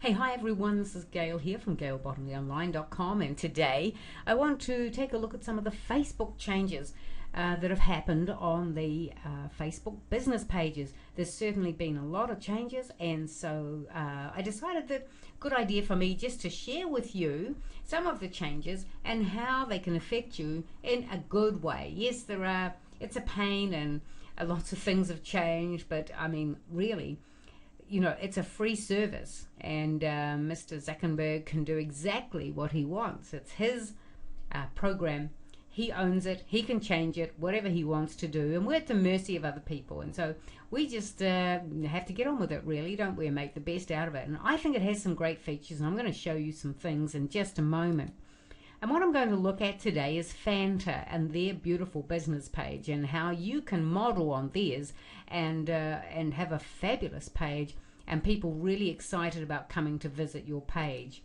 Hey, hi everyone, this is Gail here from GailBottomleyOnline.com, and today I want to take a look at some of the Facebook changes that have happened on the Facebook business pages. There's certainly been a lot of changes, and so I decided that good idea for me just to share with you some of the changes and how they can affect you in a good way. Yes, it's a pain and lots of things have changed, but I mean, really, it's a free service, and Mr. Zuckerberg can do exactly what he wants. It's his program. He owns it. He can change it, whatever he wants to do, and we're at the mercy of other people. And so we just have to get on with it, really, don't we, and make the best out of it. And I think it has some great features, and I'm going to show you some things in just a moment. And what I'm going to look at today is Fanta and their beautiful business page, and how you can model on theirs and have a fabulous page, and people really excited about coming to visit your page.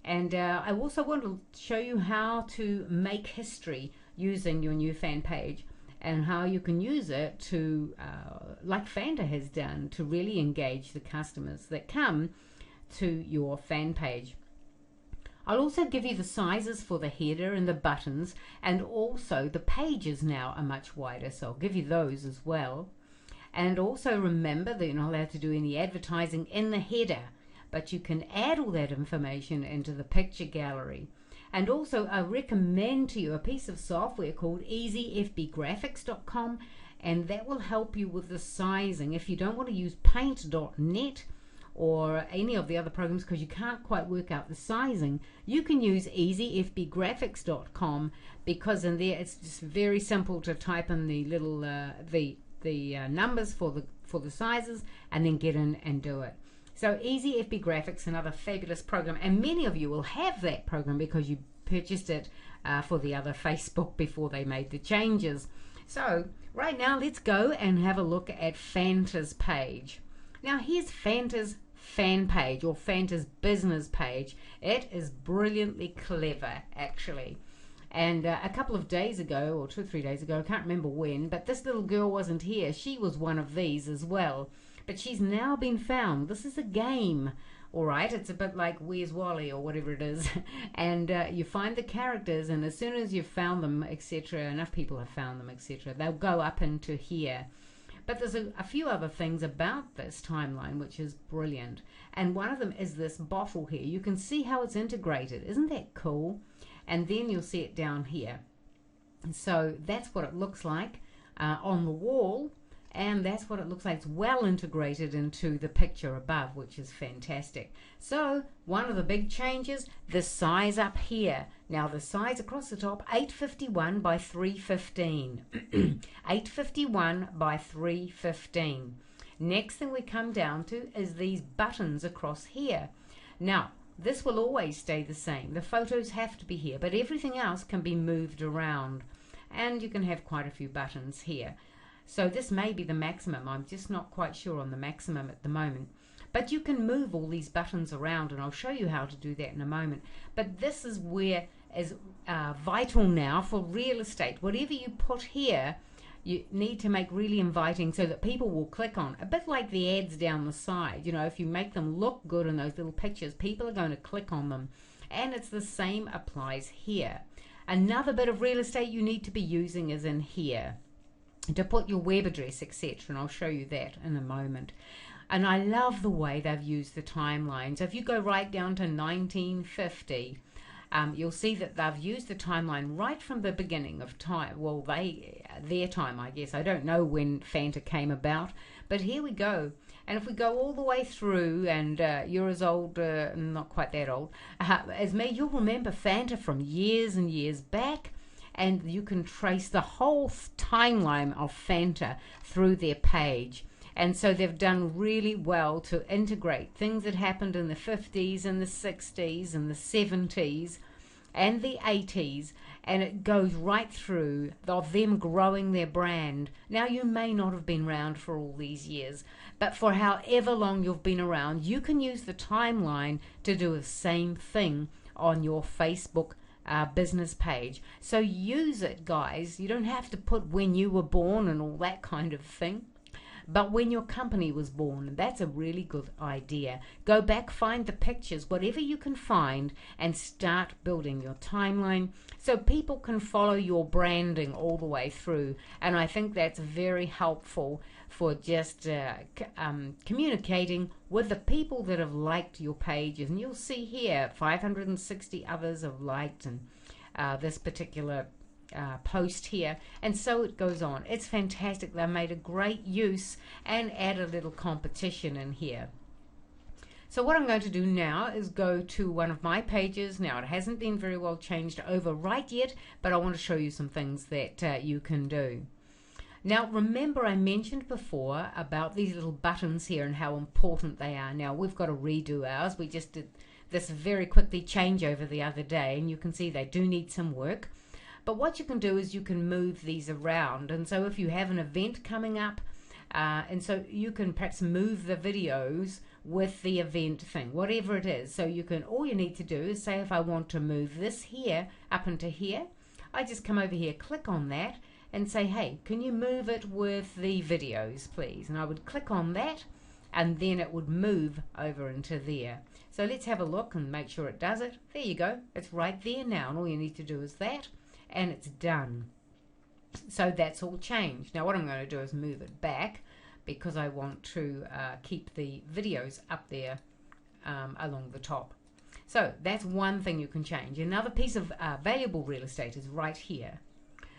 And I also want to show you how to make history using your new fan page, and how you can use it to, like Fanta has done, to really engage the customers that come to your fan page. I'll also give you the sizes for the header and the buttons, and also the pages now are much wider, so I'll give you those as well. And also remember that you're not allowed to do any advertising in the header, but you can add all that information into the picture gallery. And also I recommend to you a piece of software called easyfbgraphics.com, and that will help you with the sizing. If you don't want to use paint.net or any of the other programs because you can't quite work out the sizing, you can use easyfbgraphics.com, because in there it's just very simple to type in the little numbers for the sizes and then get in and do it. So Easy FB Graphics, another fabulous program, and many of you will have that program because you purchased it for the other Facebook before they made the changes. So right now let's go and have a look at Fanta's page. Now here's Fanta's fan page, or Fanta's business page. It is brilliantly clever, actually. And a couple of days ago, or 2 or 3 days ago, I can't remember when, but this little girl wasn't here. She was one of these as well, but she's now been found. This is a game, all right? It's a bit like Where's Wally or whatever it is. And you find the characters, and as soon as you've found them, etc., enough people have found them, etc., they'll go up into here. But there's a few other things about this timeline which is brilliant, and one of them is this bottle here. You can see how it's integrated. Isn't that cool? And then you'll see it down here. So that's what it looks like on the wall, and that's what it looks like. It's well integrated into the picture above, which is fantastic. So one of the big changes, the size up here. Now the size across the top, 851 by 315. 851 by 315. Next thing we come down to is these buttons across here. Now this will always stay the same. The photos have to be here, but everything else can be moved around, and you can have quite a few buttons here. So this may be the maximum. I'm just not quite sure on the maximum at the moment. But you can move all these buttons around, and I'll show you how to do that in a moment. But this is where is vital now for real estate. Whatever you put here, you need to make really inviting so that people will click on. A bit like the ads down the side. If you make them look good in those little pictures, people are going to click on them. And it's the same applies here. Another bit of real estate you need to be using is in here, to put your web address, etc., and I'll show you that in a moment. And I love the way they've used the timeline. So if you go right down to 1950, you'll see that they've used the timeline right from the beginning of time. Well, their time, I guess. I don't know when Fanta came about, but here we go. And if we go all the way through, and you're as old, not quite that old, as me, you'll remember Fanta from years and years back. And you can trace the whole timeline of Fanta through their page. And so they've done really well to integrate things that happened in the 50s and the 60s and the 70s and the 80s, and it goes right through of them growing their brand. Now, you may not have been around for all these years, but for however long you've been around, you can use the timeline to do the same thing on your Facebook business page. So use it, guys. You don't have to put when you were born and all that kind of thing. but when your company was born. That's a really good idea. Go back, find the pictures, whatever you can find, and start building your timeline so people can follow your branding all the way through. And I think that's very helpful for just communicating with the people that have liked your pages. And you'll see here 560 others have liked and this particular post here, and so it goes on. It's fantastic. They made a great use and add a little competition in here. So what I'm going to do now is go to one of my pages. Now, it hasn't been very well changed over right yet, but I want to show you some things that you can do. Now, remember I mentioned before about these little buttons here and how important they are. Now, we've got to redo ours. We just did this very quickly changeover the other day, and you can see they do need some work. But what you can do is you can move these around, and so if you have an event coming up, and so you can perhaps move the videos with the event thing, whatever it is. So you can, all you need to do is say, if I want to move this here up into here, I just come over here, click on that, and say, hey, can you move it with the videos, please? And I would click on that, and then it would move over into there. So let's have a look and make sure it does it. There you go. It's right there now, and all you need to do is that, and it's done. So that's all changed. Now what I'm going to do is move it back because I want to keep the videos up there along the top. So that's one thing you can change. Another piece of valuable real estate is right here.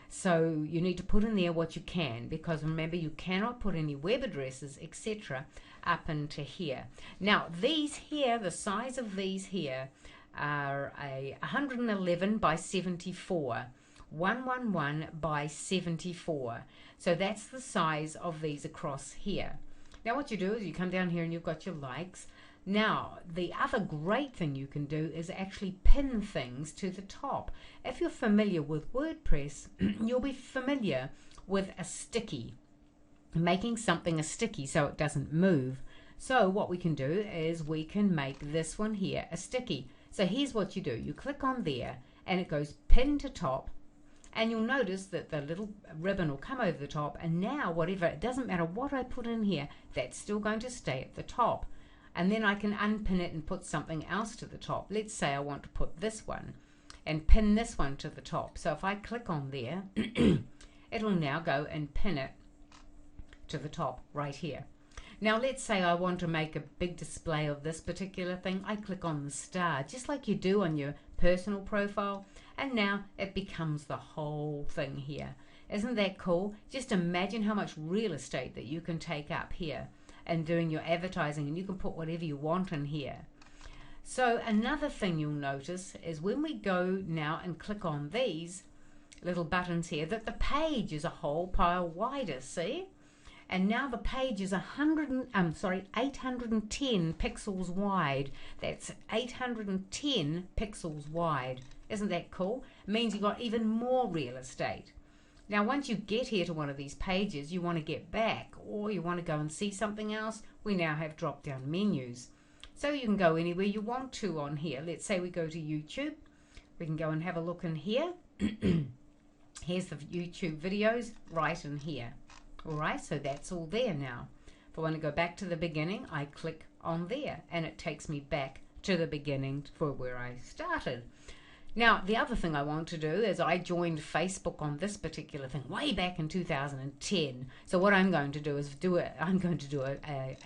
So you need to put in there what you can, because remember, you cannot put any web addresses, etc. up into here. Now these here, the size of these here are a 111 by 74. 111 by 74. So that's the size of these across here. Now what you do is you come down here and you've got your likes. Now the other great thing you can do is actually pin things to the top. If you're familiar with WordPress, you'll be familiar with a sticky, making something a sticky so it doesn't move. So what we can do is we can make this one here a sticky. So here's what you do. You click on there and it goes pin to top, and you'll notice that the little ribbon will come over the top, and now whatever, it doesn't matter what I put in here, that's still going to stay at the top. And then I can unpin it and put something else to the top. Let's say I want to put this one and pin this one to the top. So if I click on there, it'll now go and pin it to the top right here. Now let's say I want to make a big display of this particular thing. I click on the star, just like you do on your personal profile, and now it becomes the whole thing here. Isn't that cool? Just imagine how much real estate that you can take up here and doing your advertising, and you can put whatever you want in here. So another thing you'll notice is when we go now and click on these little buttons here, that the page is a whole pile wider, see? And now the page is 810 pixels wide. That's 810 pixels wide. Isn't that cool? It means you've got even more real estate. Now once you get here to one of these pages, you want to get back, or you want to go and see something else, we now have drop down menus. So you can go anywhere you want to on here. Let's say we go to YouTube. We can go and have a look in here. Here's the YouTube videos right in here. Alright, so that's all there now. If I want to go back to the beginning, I click on there and it takes me back to the beginning for where I started. Now, the other thing I want to do is I joined Facebook on this particular thing way back in 2010. So what I'm going to do is I'm going to do a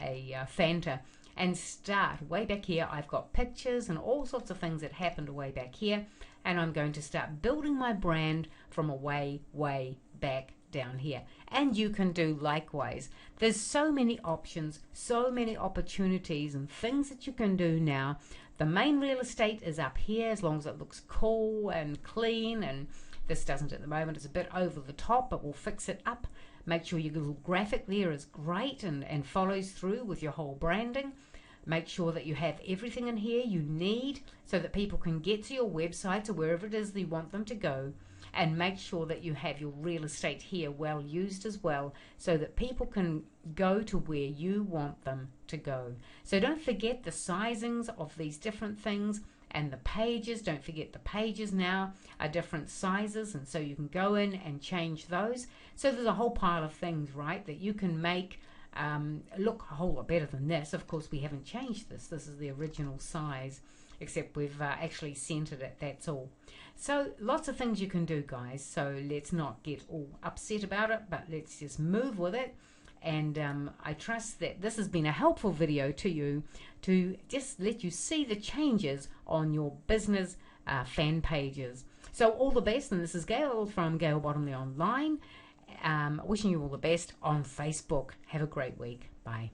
Fanta and start way back here. I've got pictures and all sorts of things that happened way back here, and I'm going to start building my brand from a way back down here. And you can do likewise. There's so many options, so many opportunities and things that you can do now. The main real estate is up here, as long as it looks cool and clean, and this doesn't at the moment. It's a bit over the top, but we'll fix it up. Make sure your little graphic there is great and follows through with your whole branding. Make sure that you have everything in here you need so that people can get to your website or wherever it is that you want them to go. And make sure that you have your real estate here well used as well, so that people can go to where you want them to go. So don't forget the sizings of these different things, and the pages. Don't forget the pages now are different sizes, and so you can go in and change those. So there's a whole pile of things, right, that you can make look a whole lot better than this. Of course, we haven't changed this. This is the original size, except we've actually centered it, that's all. So lots of things you can do, guys, so let's not get all upset about it, but let's just move with it. And I trust that this has been a helpful video to you to just let you see the changes on your business fan pages. So all the best, and this is Gail from Gail Bottomley Online, wishing you all the best on Facebook. Have a great week. Bye.